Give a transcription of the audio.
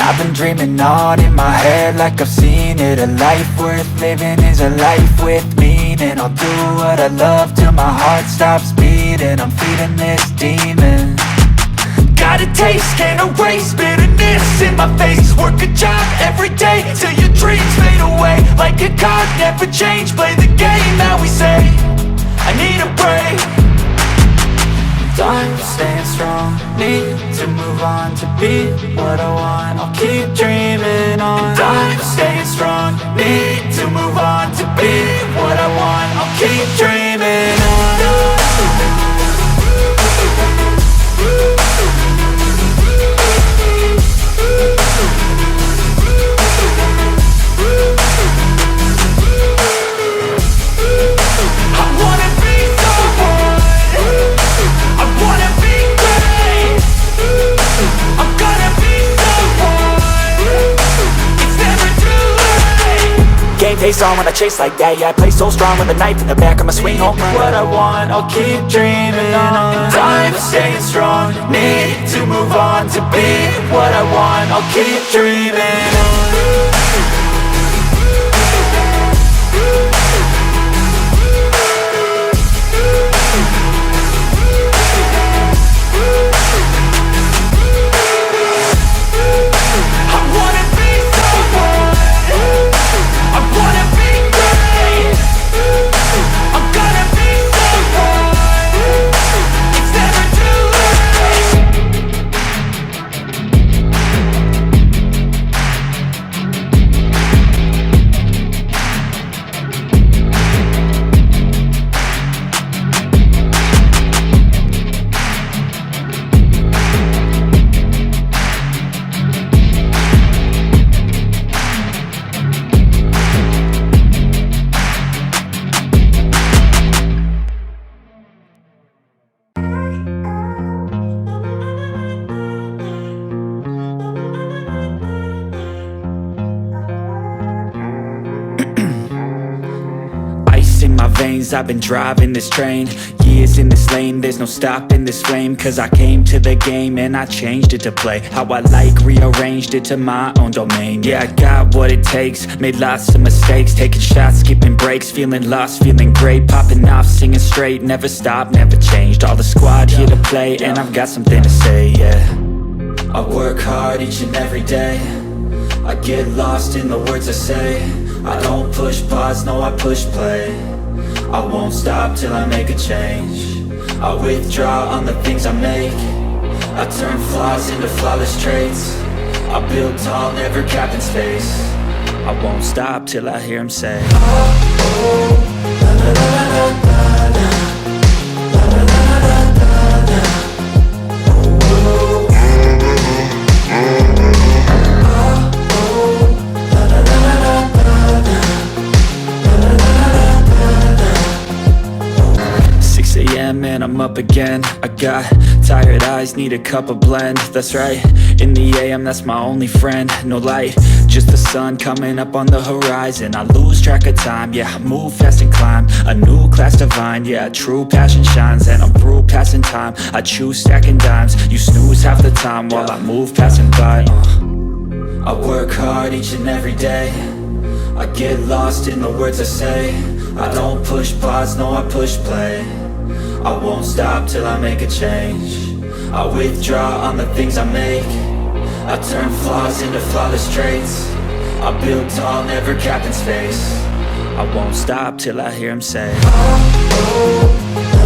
I've been dreaming on in my head like I've seen it. A life worth living is a life with meaning. I'll do what I love till my heart stops beating. I'm feeding this demon. Got a taste, can't erase bitterness in my face. Work a job every day till your dreams fade away. Like a card, never change, play the game that we say. I need a break. I'm staying strong, need to move on to be what I want. I'll keep dreaming on. I'm staying strong, need to move on to be what I want. I'll keep dreaming on. Face on when I chase like that, yeah, I play so strong with a knife in the back, I'ma swing home run. What I want, I'll keep dreaming on. I'm staying strong, need to move on to be what I want. I'll keep dreaming on. I've been driving this train, years in this lane, there's no stopping this flame. Cause I came to the game and I changed it to play how I like, rearranged it to my own domain. Yeah, I got what it takes, made lots of mistakes, taking shots, skipping breaks, feeling lost, feeling great, popping off, singing straight, never stopped, never changed. All the squad here to play and I've got something to say, yeah. I work hard each and every day, I get lost in the words I say. I don't push pause, no I push play. I won't stop till I make a change. I withdraw on the things I make. I turn flaws into flawless traits. I build tall, never capped in space. I won't stop till I hear him say, oh, oh, la la la la la la. And I'm up again. I got tired eyes, need a cup of blend. That's right, in the AM, that's my only friend. No light, just the sun coming up on the horizon. I lose track of time, yeah, I move fast and climb a new class divine, yeah, true passion shines. And I'm through passing time, I choose stacking dimes. You snooze half the time while I move passing by. I work hard each and every day, I get lost in the words I say. I don't push pause, no I push play. I won't stop till I make a change. I withdraw on the things I make. I turn flaws into flawless traits. I build tall, never capped in space. I won't stop till I hear him say, oh, oh.